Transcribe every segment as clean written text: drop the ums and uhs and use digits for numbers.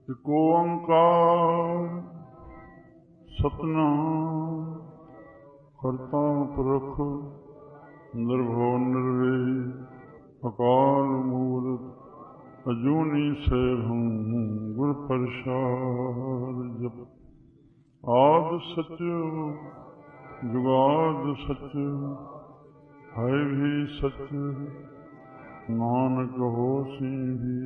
एको ओंकार सतनाम करता पुरख निर्भो निर्वैर अकाल मूर्त अजूनी सैभं गुर प्रसाद जप आद सच जुगाद सच है भी सच नानक होसी भी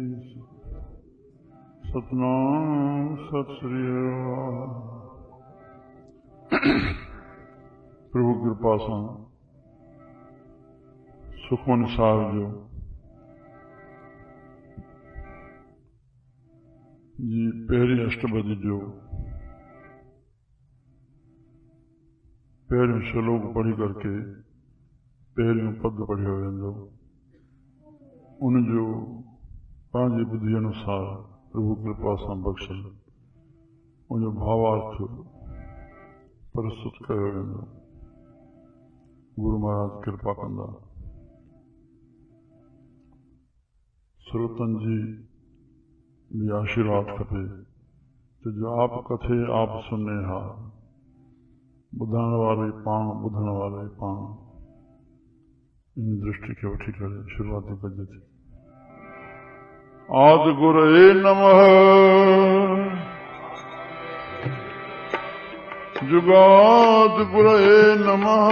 सतनाम सत श्री प्रभु कृपा सां सुखमन साहिब जो जी पहिरीं अष्टपदी जो पहिरियों श्लोक पढ़ी करके पहिरियों पद पढ़ियो वेंदो उनजो पंहिंजी बुद्धि अनुसार प्रभु कृपा सां बख्शल उनजो भावार्थ प्रस्तुत कयो वेंदो। गुरु महाराज कृपा कंदा। श्रोतन जी भी आशीर्वाद खपे तो जो आप कथे आप सुने हा ॿुधण वारे पाण ॿुधण वारे पाण इन दृष्टि खे वठी करे शुरूआत कजे थी। आदि गुरवे नमः जुगाद गुरवे नमः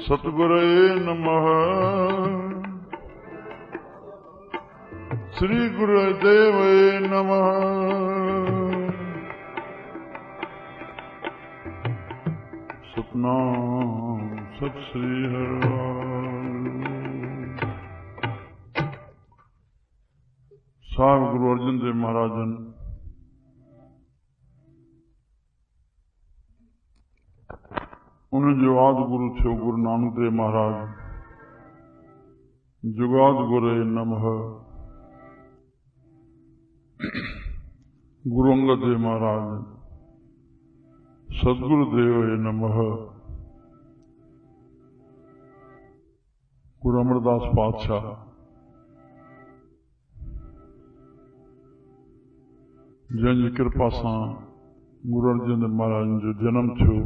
सतगुरवे नमः श्री गुरुदेवे नमः सतनाम सत श्री हरिवाल। साहिब गुरु अर्जन देव महाराजन उनजो आदि गुरु थियो गुरु नानक देव महाराज जुगाद गुरे नमः गुरु अंगद देव महाराज सदगुरुदेव नमः गुरु अमरदास पातशाह जंहिंजी कृपा सां गुरु अर्जन देव महाराज जो जन्म थियो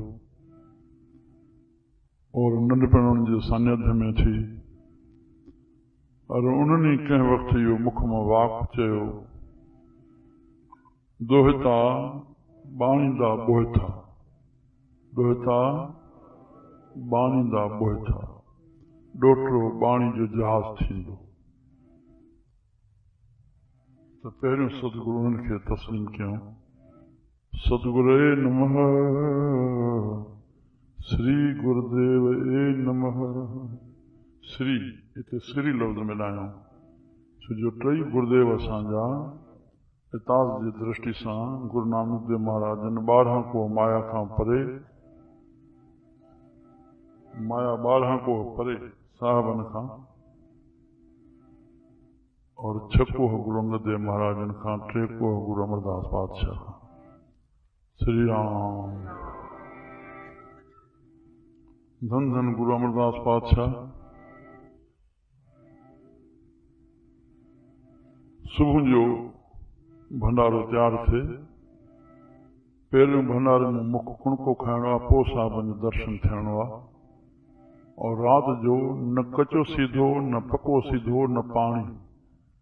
और नंढपण उनजे सानिध्य में थी और उन्होंने कंहिं वक्त इहो मुख मां वाक चयो दोहिता बाणींदा बोहिथा दोहिता बाणींदा बोहिथा ॾोटो बाणी जो जहाज थींदो। तो पहिरियों सतगुरु उन्हनि खे तस्लीम कयूं। सतगुरुवे नमः श्री गुरुदेव ए नमः। श्री इते श्री लफ़्ज़ मिलायूं छो जो टई गुरुदेव असांजा इताज़ जी दृष्टि सां गुरु नानक देव महाराजन 12 को माया खां परे माया 12 को परे साहबन खां और 6 को गुरु अंगद देव महाराजन खां 3 को गुरु अमरदास पातशाह खां। श्री राम धन धन गुरु अमरदास पातशाह। सुबह जो भंडारो तैयार थे पहिरियों भंडारे में मुख कुणको खाइणो आहे पोइ साहिबनि जो दर्शन थियणो आहे और रात जो न कचो सीधो न पको सीधो न पानी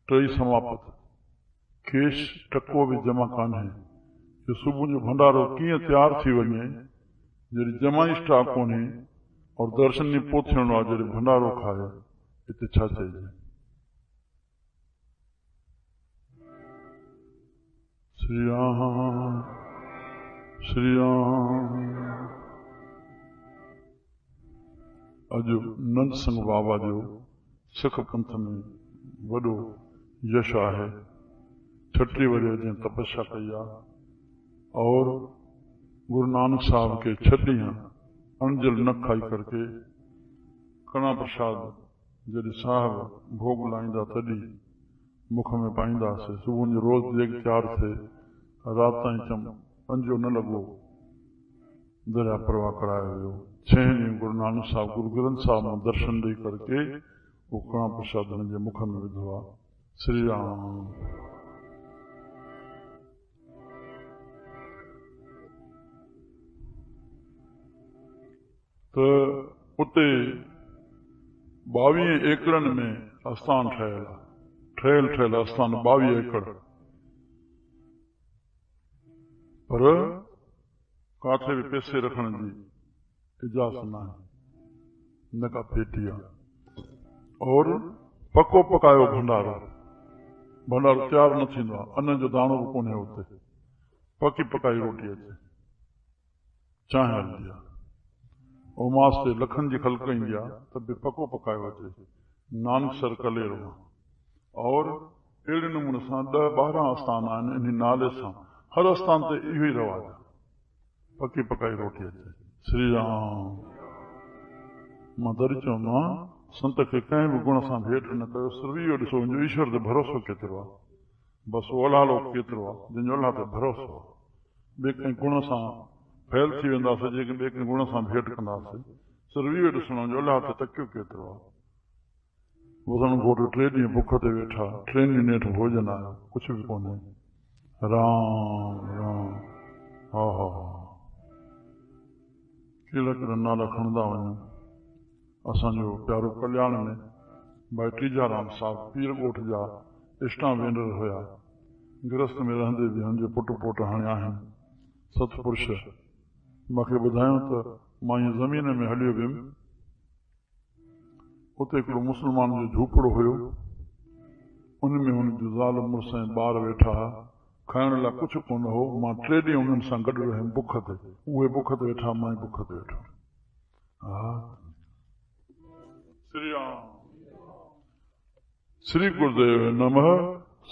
टई समाप्त खेश टको भी जमा कान्हे जो सुबह जो भंडारो कीअं तैयार थी वञे जॾहिं जमा ई स्टॉक कोन्हे और दर्शन ई पोइ थियणो आहे जॾहिं भंडारो खाए हिते छा चइजे। श्री राम श्री राम। अॼु नंद संग बाबा जो सिख पंथ में वॾो यश आहे। 36 वरे जंहिं तपस्या कई आहे और गुरु नानक साहब के 6 ॾींहं अणजल न खाई करके कणा प्रसाद जॾहिं साहब भोग लाईंदा तॾहिं मुख में पाईंदासीं। सुबुह जो रोज़ जेक तैयार थे रात ताईं चम 5 न लॻो दरिया परवाह करायो वियो। 6 ॾींहं गुरु नानक साहब गुरु ग्रंथ साहब में दर्शन ॾेई करके वो कणा प्रसाद हुनजे मुख में विधो आहे श्री राम। तो उते 22 एकड़नि में आस्थान ठहियल आस्थान 22 एकड़, पर काथे भी पैसे रखण जी इजाज़त न आहे, न का पेटी आहे। और पको पकायो भंडारो तयारु न थींदो आहे, अन्न जो दाणो बि कोन्हे उते, पकी पकाई रोटी अचे, चांहि हलंदी आहे, उमास ते लखनि जी ख़ल्क़ ईंदी आहे त बि पको पकायो अचे, नानकसर कलेरो। और अहिड़े नमूने सां 10-12 आस्थान आहिनि इन नाले सां, हर आस्थान ते इहो ई रवाज आहे, पकी पकाई रोटी अचे। श्री राम। मां दरी चवंदो आहियां, संत खे कंहिं बि गुण सां भेट न कयो, सिर्फ़ु इहो ॾिसो मुंहिंजो ईश्वर ते भरोसो केतिरो आहे, बसि ओलालो केतिरो आहे, जंहिंजो अलाह ते भरोसो आहे। ॿिए कंहिं गुण सां फैल थी वेंदासीं, जेके ॿिए कंहिं गुण सां भेट कंदासीं, सिर्फ़ु इहो ॾिसणो जो अलाह ते तकियो केतिरो आहे। वज़न घोट 3 ॾींहं बुख ते वेठा, 3 ॾींहं नेठि भोजन आयो, कुझु बि कोन्हे। राम राम। हा हा हा, कहिड़ा नाला खणंदा वञूं। असांजो प्यारो कल्याण में भाई टीजाराम साहब पीर ॻोठ जा इष्टा वेंदर हुया, गृहस्थ में रहंदे बि हुनजे पुट पोट हाणे आहिनि सतपुरुष। मूंखे ॿुधायूं त मां ईअं ज़मीन में हलियो वियुमि, उते हिकिड़ो मुस्लमान जो झूपड़ो हुयो, उनमें हुनजो ज़ाल मुड़ुस ऐं ॿार वेठा हुआ, खाइण लाइ कुझु कोन हो। मां 3 ॾींहं उन्हनि सां गॾु रहियुमि बुख ते, उहे बुख ते वेठा, मां बुख ते वेठो। हा, श्री राम। श्री गुरुदेव नमः।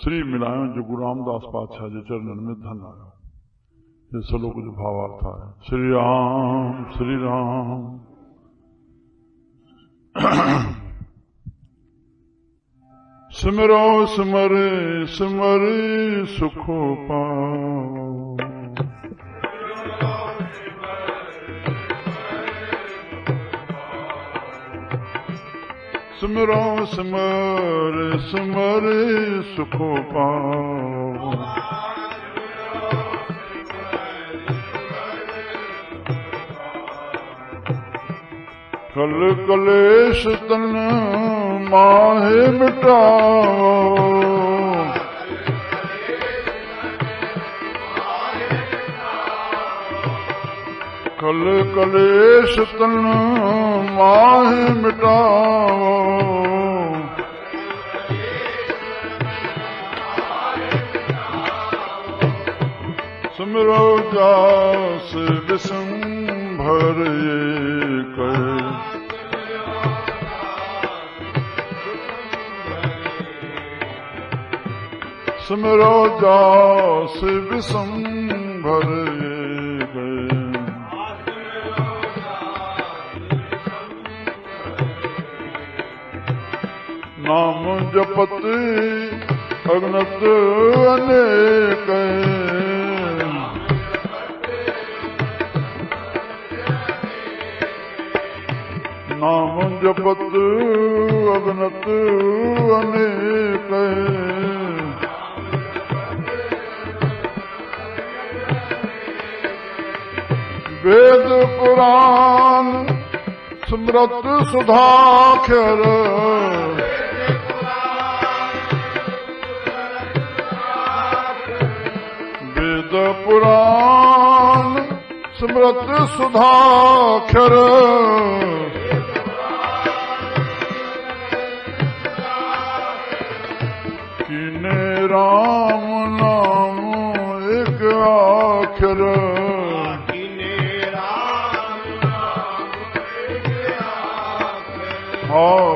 श्री मिलायो जो गुरु रामदास पातशाह जे चरणनि में धन आयो। ये श्लोक जो भावार्थ है। श्री राम श्री राम। सिमरो सिमर सिमर सुख पाओ, सिमरो सिमर सिमर सुख पाओ, कल कलेश तन माहे मिटाओ, कल कलेश तन माहे मिटाओ, सिमरो दास विसंभर कहे, सिमरो दास विसंभर गए, नाम जपत अगनत अनेक, नाम जपत अगनत अनेक, वेद पुराण स्मृत सुधाकर, वेद पुराण स्मृत सुधाकर, कीने राम नाम एक आखर,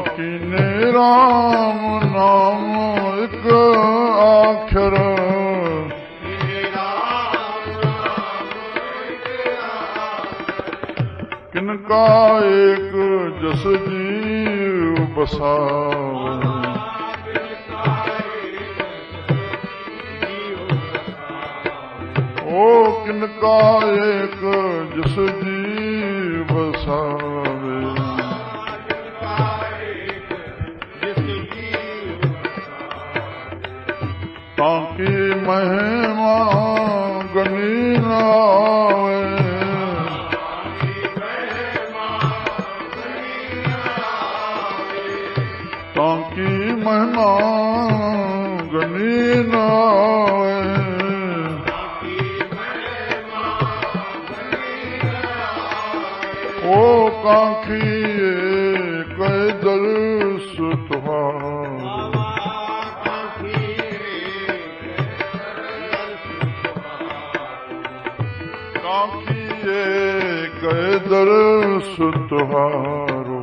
कीने राम नाम एक आखर, किनका एक जस जीव बसावे, ओ किनका एक जस जीव बसावे, ताकी महिमा गनी न आवे, ताकी महिमा गनी न आवे, ओ कांखी कै दर्श तुहार, कांखी कै दर्श तुहारो,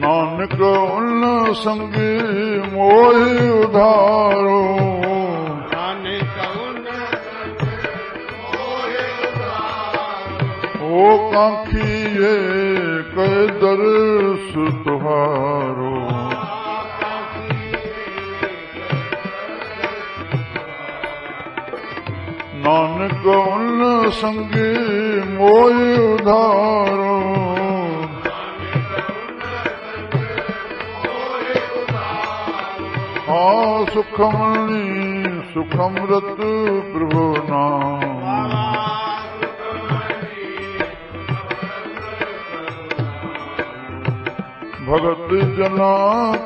नानक उन संगी मोहि उधारो, ओ कांखी कै दर्श तुहारो, नानक उन संगी मोहि उधारो, हाँ सुखमणि सुखमृत प्रभु नाम, भगत जना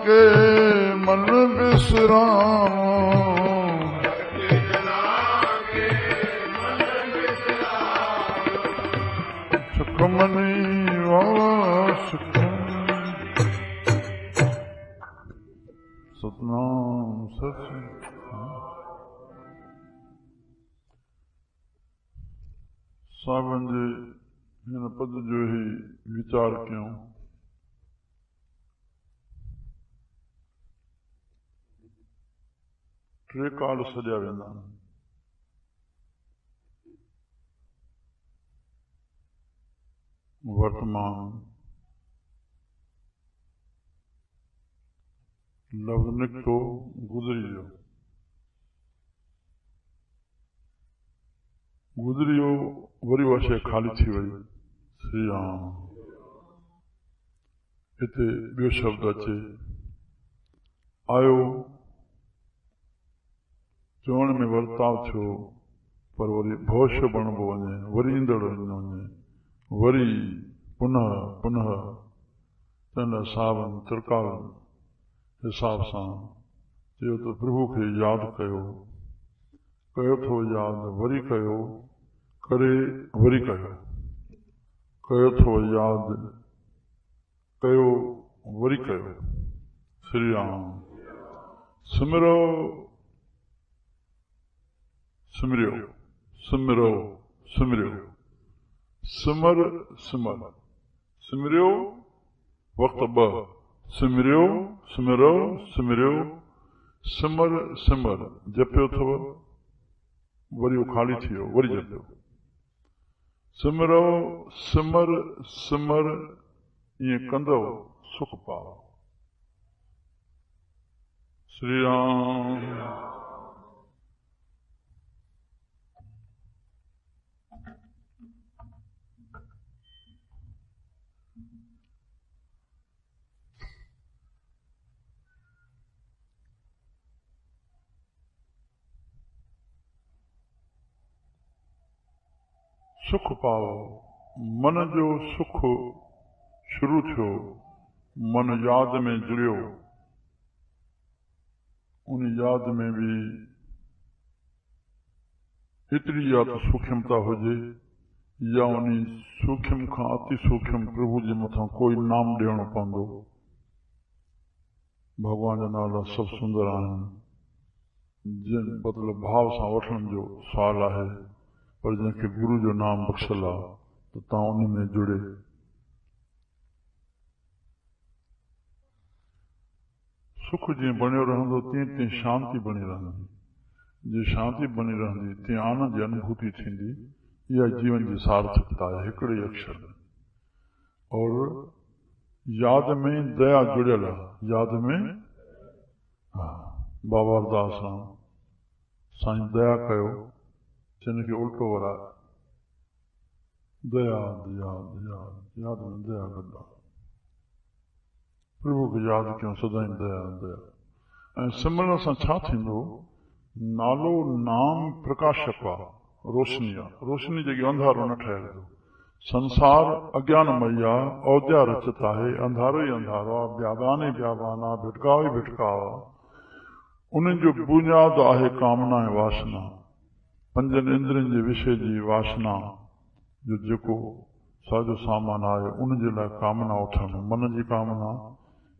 के मन विश्राम, सुखमणि सुखम सतनाम सच। सावन जे हिन पद जो ही विचार कयूं। टे काल सॼा वेंदा आहिनि। वर्तमान, लफ्ज़ निकितो गुज़री वियो, गुज़री वियो, वरी उहा शइ ख़ाली थी वई। श्री राम। हिते ॿियो शब्द अचे, आयो, चवण में वर्ताव थियो, पर वरी भविष्य बणिबो वञे, वरी ईंदड़ न वञे, वरी पुनः पुनः चवंदा सावन त्रिकाल हिसाब सां चयो त प्रभु खे यादि कयो, कयो थो यादि, वरी कयो, करे वरी कयो, कयो थो यादि, कयो वरी कयो। श्री राम। सिमरो सिमरियो, सिमरो सिमरियो, सिमर सिमर, सिमरियो वक़्त ब, सिमरियो सिमरो सिमरियो, सिमर सिमर, जपियो अथव, वरी उहो ख़ाली थी वियो, वरी जपियो। सिमरो सिमर सिमर, ईअं कंदव सुख पाओ। श्री राम। सुख पाओ, मन जो सुख शुरू थियो, मन याद में जुड़ियो, उन याद में भी एतिरी या तो सूक्ष्मता हुजे, या उन सूक्ष्म खां अति सूक्ष्म प्रभु जे मथां कोई नाम ॾियणो पवंदो। भगवान जा नाला सभु सुंदर आहिनि, जिन मतिलबु भाव सां वठण जो सवाल आहे, पर जंहिंखे गुरु जो नाम बख़्शल आहे त तव्हां उन में जुड़े। सुख जीअं बणियो रहंदो, तीअं तीअं शांती बणी रहंदी। जीअं शांती बनी रहंदी, तीअं आनंद जी अनुभूति थींदी। इहा जीवन जी सार्थकता आहे, हिकिड़े अक्षर में। और याद में दया जुड़ियल आहे, याद में बाबा अरदास सां साईं दया कयो, जिन खे उल्टो वराए, दया दया दया, याद में दया कंदा। प्रभु खे यादि कयूं सदाईं दया दया। ऐं सिमरण सां छा थींदो? नालो नाम प्रकाशक आहे, रोशनी आहे, रोशनी जेकी अंधारो न ठहियो। संसार अज्ञानमय आहे, औद्या रचित आहे, अंधारो ई अंधारो आहे, ब्याबान ई ब्याबान आहे, भिटकाव ई भिटकाव आहे। उन्हनि जो बुनियाद आहे कामना ऐं वासना, पंजनि इंद्रियनि जे विषय जी वासना जो जेको साजो सामान आहे उनजे लाइ कामना उथणु, मन जी कामना,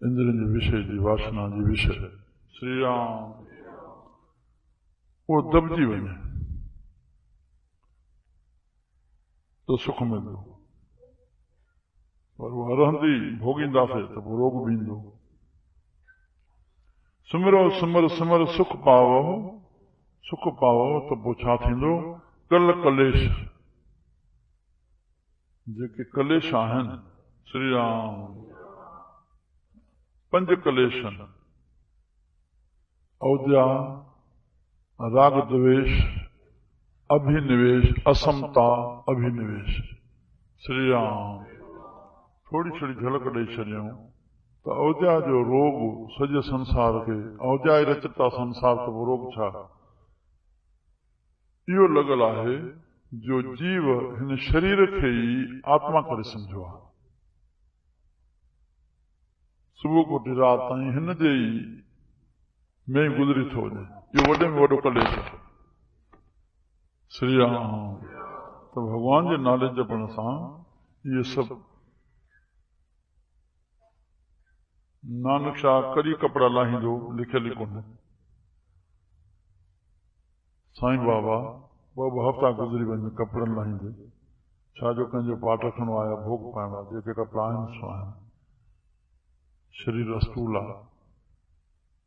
इंद्रियनि जे विषय जी वासना जी विषय। श्री राम उहो दॿजी वञे त सुख मिलंदो, पर उहा रहंदी भोगींदासीं त पोइ रोग बि ईंदो। सिमरो सिमर सिमर सुख पावो, सुख पावो त पोइ छा थींदो? कल कलेश, जेके कलेश आहिनि, श्री राम पंज कलेश आहिनि, औद्या, राग द्वेष, अभिनिवेश, असमता अभिनिवेश। श्री राम थोड़ी थोड़ी झलक ॾेई छॾियूं त औद्या जो रोग सॼे संसार खे, औद्या ई रचिता संसार, त वो रोग छा? इहो लॻल आहे जो जीव हिन शरीर खे ई आत्मा करे सम्झो आहे। सुबुह कोठी राति ताईं हिन जे ई में गुज़री थो वञे, इहो वॾे में वॾो कलेश आहे। श्री राम त भॻवान जे नाले जपण सां इहे सभु, नानक शाह कॾहिं कपिड़ा लाहींदो लिखियल ई कोन्हे। साईं बाबा ॿ हफ़्ता गुज़री वञे कपिड़नि लाहींदे, छा जो कंहिंजो पाठ रखणो आहे, भोग पाइणो आहे, जेके कपिड़ा आहिनि सो आहिनि, शरीर अस्तूल आहे,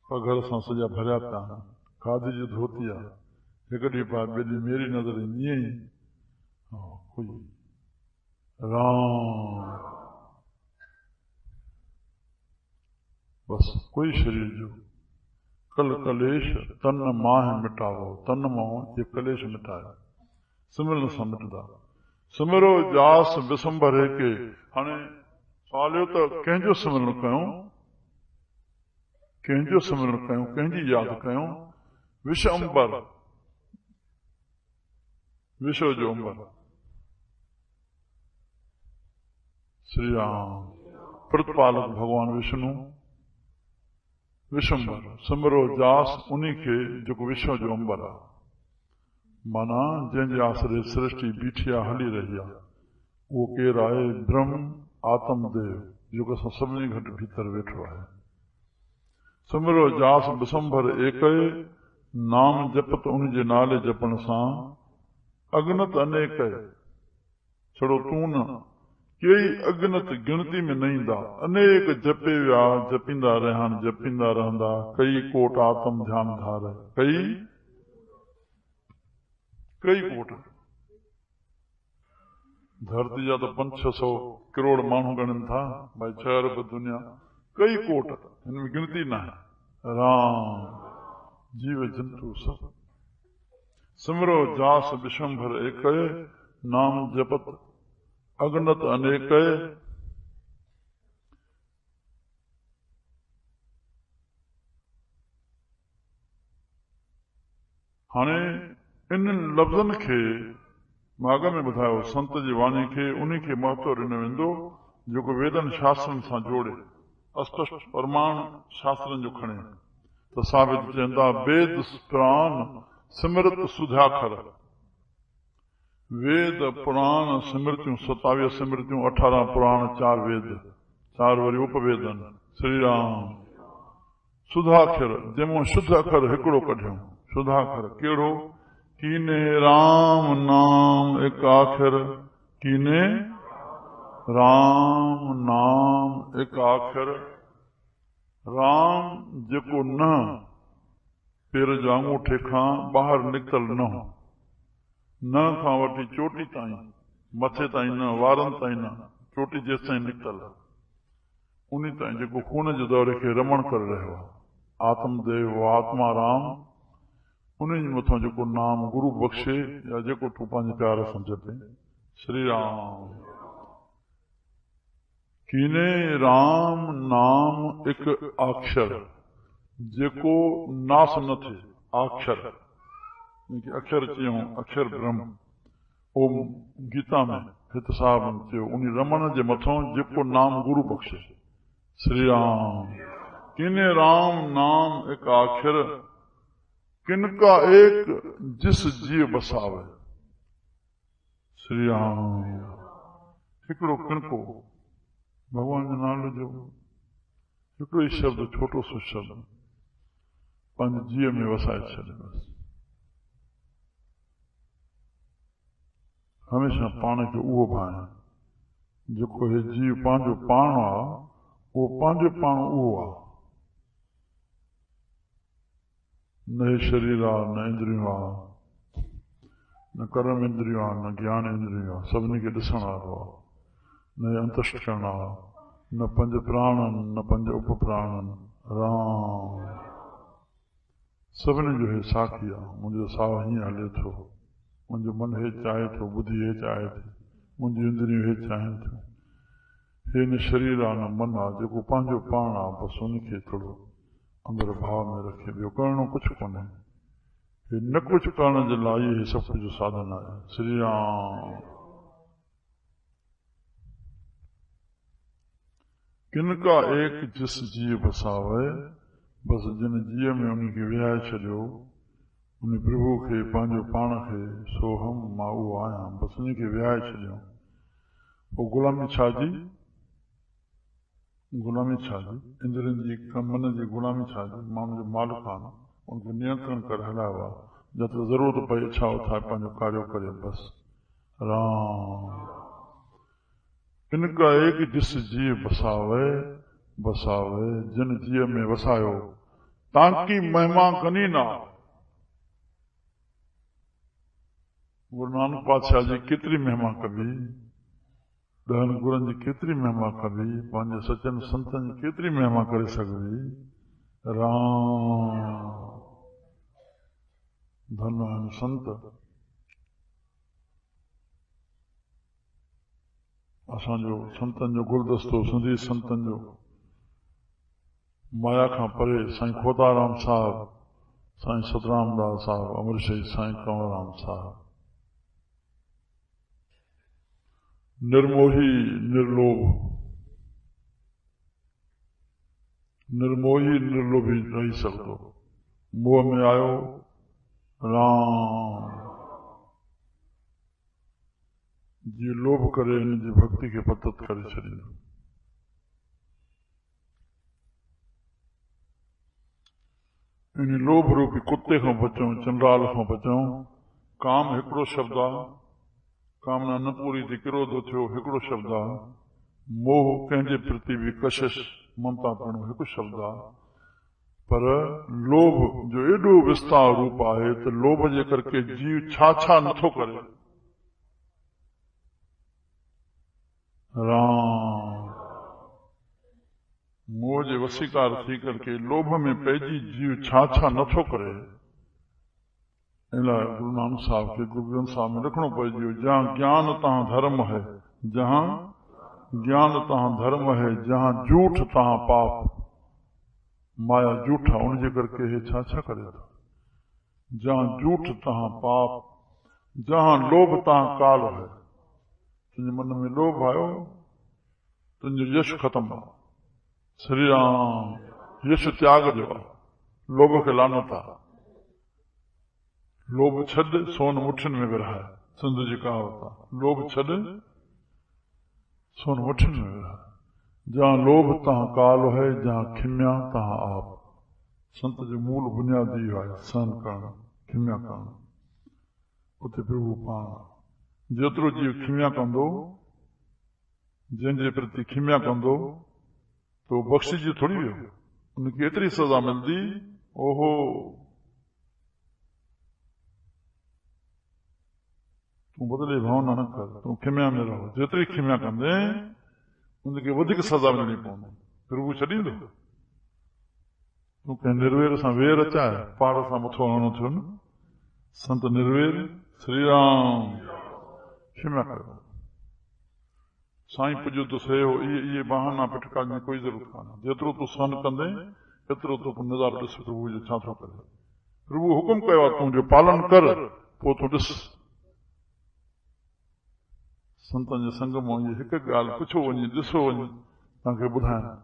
पघर सां सॼा भरिया पिया आहिनि, खादी जी धोती आहे, हिकु ॾींहुं पाए ॿिए ॾींहुं मेरी नज़र ईंदी ई राम। बस कोई शरीर जो कल कलेश तन माह मिटावो, तन मां ये कलेश मिटायो, सिमरन सां मिटदा। सिमरो जास विसंबर के। हाणे सवाल इहो त कंहिंजो सिमरन कयूं, कंहिंजो सिमरन कयूं, कंहिंजी यादि कयूं? विश्वंबर, विश्व जो अंबर श्री राम, प्रतिपालक भगवान विष्णु विश्वंबर। सिमरो जास उन्हीं खे जेको विश्व जो अंबर आहे, माना जंहिंजे आसरे सृष्टि बीठी आहे, हली रही आहे। उहो केरु आहे? ब्रह्म आत्मदेव, जेको असां सभिनी घटि भीतर वेठो आहे। सिमरो जास विसंबर एक, नाम जपत उनजे नाले जपण सां अगनत अनेक, छड़ो तूं न, कई अगनत गिणती में न ईंदा, अनेक जपे विया, जपींदा रहनि, जपींदा रहंदा, कई कोट आत्म ध्यान धार, कई कोट। धरती जा तो 500-600 करोड़ माण्हू गणनि था, भाई 6 अरब दुनिया, कई कोट, हिनमें गिणती न आहे। राम जीव जंतु सब। सिमरो जास विश्वंभर एक, नाम जपत अगनत अनेक। हाणे इन लफ़्ज़नि खे मां अॻ में ॿुधायो, संत जी वाणी खे उन खे महत्व ॾिनो वेंदो जेको वेदनि शास्त्रनि सां जोड़े, अस्पष्ट प्रमाण शास्त्रनि जो खणे त साबित चवंदा, वेद पुराण सिमरत सुधाखर। वेद पुराण सिमरतियूं 27 सिमरतियूं, 18 पुराण, 4 वेद, 4 वरी उपवेदन। श्री राम सुधाखर, जंहिंमां शुद्ध अखर हिकिड़ो कढियूं। सुधाखर कहिड़ो? कीने राम नाम एक आखिर, कीने राम नाम एक आखिर। राम जेको न पेर जो आंगूठे खां ॿाहिरि निकितल न हो, न खां वठी चोटी ताईं, मथे ताईं न, वारनि ताईं न, चोटी जेसि ताईं निकितल, उन ताईं जेको खून जे दौरे खे रमण करे रहियो आहे, आत्मदेव आत्मा राम, उन जे मथां जेको नाम गुरु बख़्शे या जेको तूं पंहिंजे प्यार सां जपे। श्री राम कीने राम नाम एक अक्षर जेको नास न थे, अक्षर अक्षर चयूं, अक्षर ब्रह्म। ओम गीता में हित साहब चयो, उन रमन जे मथों जेको नाम गुरु बख्शे। श्री राम कीने राम नाम एक अक्षर किनका एक जिस जीव बसावे। श्री राम हिकिड़ो किनको भगवान जो नालो जो हिकिड़ो ई शब्द, छोटो सो शब्द पंहिंजे जीव में वसाए छॾे। बस हमेशा पाण खे उहो भाए जेको हे जीव पंहिंजो पाण आहे, उहो पंहिंजो पाण उहो आहे। न हे शरीर आहे, न इंद्रियूं आहे, न कर्म इंद्रियूं आहे, न ज्ञान इंद्रियूं आहे, सभिनी खे ॾिसण वारो आहे। न अंतःकरण आहे, न पंज प्राणन, न पंज उपप्राणन। राम सभिनी जो हे साखी आहे। मुंहिंजो साह हीअं हले थो, मुंहिंजो मन हे चाहे थो, बुद्धि हे चाहे थी, मुंहिंजी इंद्रियूं हे चाहिनि थियूं। हे न शरीर आहे न मन आहे, जेको पंहिंजो पाण आहे, बसि उनखे थोरो अंदरि भाव में रखे। ॿियो करणो कुझु कोन्हे। हे न कुझु करण जे लाइ हे सभु कुझु साधन आहे। श्री राम किनका एक जिस जीव बसावे, बसि जिन जीव में उनखे विहाए छॾियो, उन प्रभु खे पंहिंजो पाण खे, सो हम मां उहो आहियां, बसि उनखे विहाए छॾियो। पोइ गुलामी छा जी? गुलामी छा जी? इंद्रियनि जी मन जी गुलामी छा जी? माण्हू जो मालिक आहे, उनखे नियंत्रण करे हलायो आहे। जब ज़रूरत पए इच्छा उठाए पंहिंजो कार्य करे। बसि राम किनका एक जिस जीव बसावे, बसावे जिन जीव में वसायो, ताकी महिमा कनी ना। गुरु नानक पातशाह जी केतिरी महिमा कबी, 10 गुरनि जी केतिरी महिमा कबी, पंहिंजे सचन संतनि जी केतिरी महिमा करे सघबी। राम धन आहिनि संत। असांजो संतनि जो गुलदस्तो, सिंधी संतनि जो माया खां परे साईं खोताराम साहब, साईं सतराम दास साहब, अमृतसरी साईं कंवरराम साहब, निर्मोही निर्लोभ, निर्मोही निर्लोभी रही सघंदो। मोह में आयो राम जी लोभ करे हिन जी भक्ति खे पतत करे छॾींदो। इन लोभ रूपी कुत्ते खां बचूं, चंडाल खां बचूं। काम हिकिड़ो शब्द आहे, कामना न पूरी थी, क्रोध थियो हिकिड़ो शब्द आहे। मोह कंहिंजे प्रति बि कशिश, ममता करणो हिकु शब्द आहे। पर लोभ जो एॾो विस्तार रूप आहे त लोभ जे करके जीव छा छा नथो करे। राम मोह जे वसीकार थी करके लोभ में पइजी जीव छा छा नथो करे। इन लाइ गुरु नानक साहब खे गुरु ग्रंथ साहब में लिखणो पइजी, जहां ज्ञान तहां धर्म है, जहां ज्ञान तहां धर्म है, जहां झूठ तहां पाप। माया झूठा, उनजे करके हे छा छा करे थो। जहां झूठ तहां पाप, जहां लोभ तहां काल है। तुंहिंजे मन में लोभ आयो, तुंहिंजो यश ख़त्म आहे। श्री राम यश त्याग जो आहे, लोभ खे लानत आहे। लोभ छॾ, सोन मुठियुनि में विरहाए, सिंध जी कहावत आहे। लोभ छॾ, सोन मुठियुनि में विरहाए। जहां लोभ तहां काल है, जहां खिम्या तहां आप। संत जो मूल बुनियादी इहो आहे, सहन करणु, खिम्या करणु। उते प्रभु पाण जेतिरो जीव खिम्या कंदो, जंहिंजे प्रति खिम्या कंदो, तो बख़्शिजी थोड़ी वियो, उनखे एतिरी सज़ा मिलंदी। ओहो तूं बदिले भावना न कर, तूं खिम्या में रहो। जेतिरी खिम्या कंदे उनखे वधीक सज़ा मिलणी पवंदी। प्रभु छॾींदो। तूं कंहिं निर्वेर सां वेर अचाए, पहाड़ सां मथो हणो थियो न। संत निर्वेर, श्री राम खिम्या कयो। साईं पुॼो तो सही हो, इहे बहाना पिटका में कोई ज़रूरत कान्हे। जेतिरो तूं सन कंदे एतिरो तो नज़ारो ॾिस प्रभु जो छा थो करे। प्रभु हुकुम कयो आहे तुंहिंजो पालन कर, पोइ तूं ॾिस। संतनि जे संग मां इहा हिकु ॻाल्हि पुछो वञे, ॾिसो वञे, तव्हांखे ॿुधायां।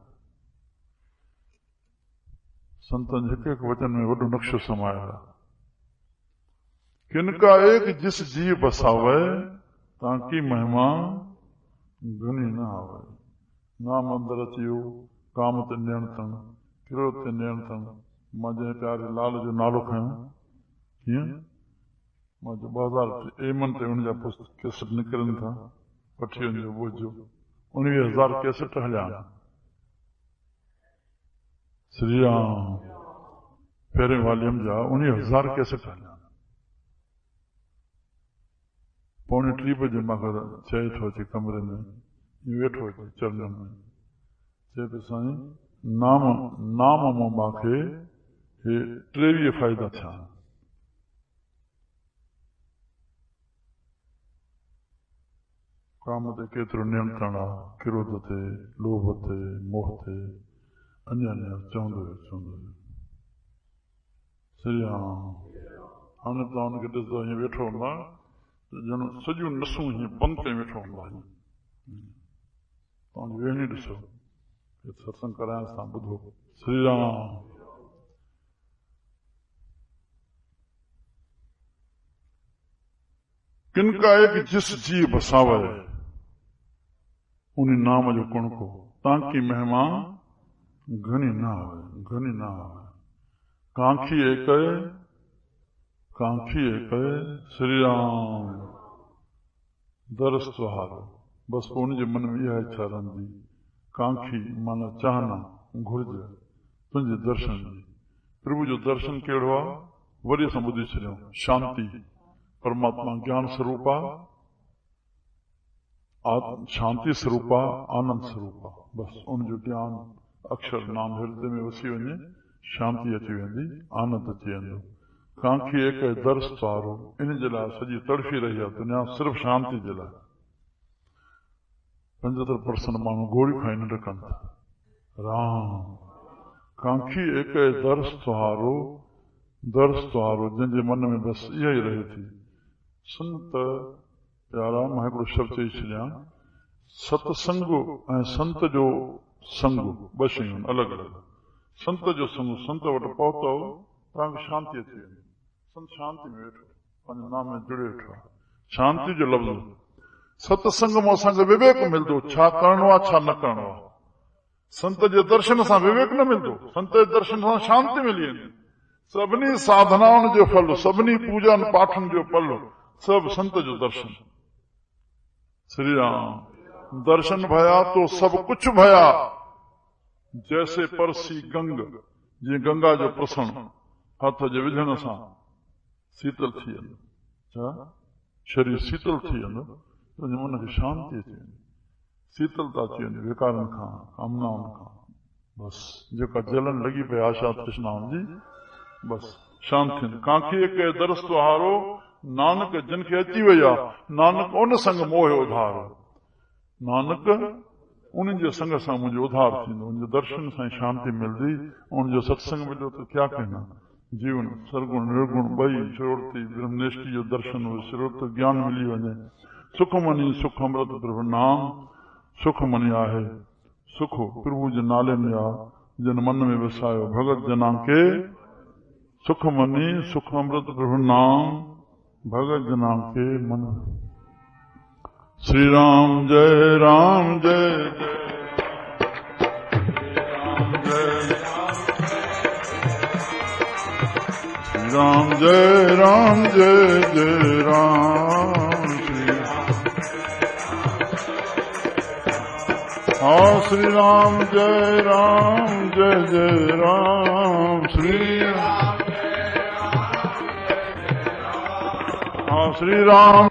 संतनि हिकु हिकु वचन में वॾो नक्शो समायो आहे। किनका एक जिस जी बसावे, ताकि महिमा घणी न आवे। नाम अंदर अचियो, काम ते नियंत्रण, क्रोध ते नियंत्रण। मां जंहिं प्यारे लाल जो नालो खयो, कीअं मां 2001 ते उन जा कैसेट निकिरनि था, वठी वञो ॿुधो। 19,000 कैसेट हलिया। श्री राम पहिरें वॉल्यूम जा 19,000 कैसेट हलिया। 2:45 बजे मां घर चए थो अचे कमरे में, वेठो अचे चरणनि में, चए पियो साईं नाम मां मूंखे हे 23 फ़ाइदा थिया। काम ते केतिरो नियंत्रण आहे, क्रोध ते, लोभ ते, मोह ते, अन्य चवंदो वियो। श्री राम। हाणे तव्हां हुनखे ॾिसंदो हीअं वेठो हूंदा, ॼणो सॼियूं नसूं हीअं बंदि करे वेठो हूंदा। तव्हांजी वेहणी ॾिसो, सत्संग कराइण सां ॿुधो। श्री राम। किनका एक जिस जी बसावे, उन नाम जो कुण को, ताकि महिमा घणी न आवे, घणी न आवे। कांखी एक श्री राम दरस तुहारो। बस उनजे मन में इहा इच्छा रहंदी। कांखी माना चाहना, घुर्ज तुंहिंजे दर्शन जी। प्रभु जो दर्शन कहिड़ो आहे, वरी सां ॿुधी छॾियो। शांति, परमात्मा ज्ञान स्वरूप आहे, शांति स्वरूप आहे, आनंद स्वरूप आहे। बस उनजो ज्ञान अक्षर नाम हृदय में वसी वञे, शांति अची वेंदी, आनंद अची वेंदो। कांखी एक दर्श तुहारो, इन जे लाइ सॼी तड़फी रही आहे दुनिया सिर्फ़ु शांति जे लाइ। 75% माण्हू गोरी खाई न ॾकनि था। राम। कांखी एक दर्श तुहारो, जंहिंजे मन में बसि इहा ई रहे थी। संत प्यारा, मां हिकिड़ो शब्द चई छॾियां, सतसंग ऐं संत जो संग ॿ शयूं अलॻि अलॻि। संत जो संग, संत वटि पहुतो तव्हांखे शांति अची वेंदी। संत शांति में वेठो, पंहिंजे नाम में जुड़े वेठो आहे। शांति जो लफ़्ज़। सतसंग मां असांखे विवेक मिलंदो, छा करणो आहे छा न करणो आहे। संत जे दर्शन सां विवेक न मिलंदो, संत जे दर्शन सां शांति मिली वेंदी। सभिनी साधनाउनि जो फल, सभिनी पूजन पाठनि जो फल, सभु संत जो दर्शन। श्री राम। दर्शन भया तो सब कुछ भया, जैसे परसी गंग। जीअं गंगा जो प्रसण हथ जे विझण सां शीतल थी वेंदो, छा शरीर शीतल थी वेंदो, तुंहिंजे मन खे शांति अची वेंदी, शीतलता अची वेंदी विकारनि खां, कामनाउनि खां। बसि जेका जलन लॻी पई आशा तृष्णाउनि जी, बसि शांति। कांखी एक दरस तुहारो, नानक जिन खे अची वई आहे, नानक उन संग मोह उधार। नानक उन्हनि जे संग सां मुंहिंजो उधार थींदो, उनजे दर्शन सां शांति मिलंदी। उनजो सत्संग मिलियो त क्या कहना। जीवन सरगुण निर्गुण ॿई, श्रोती ब्रह्मनिष्ठ जो दर्शन, श्रोत ज्ञान मिली वञे। सुख मनी सुख अमृत प्रभु नाम, सुख मनी आहे सुख प्रभु जे नाले में आहे, जिन मन में वसायो भगत जना के। सुख मनी सुख अमृत प्रभु नाम, भगत जना के मन। श्री राम जय राम जय राम जय राम जय जय राम। श्री राम जय राम जय जय राम। श्री राम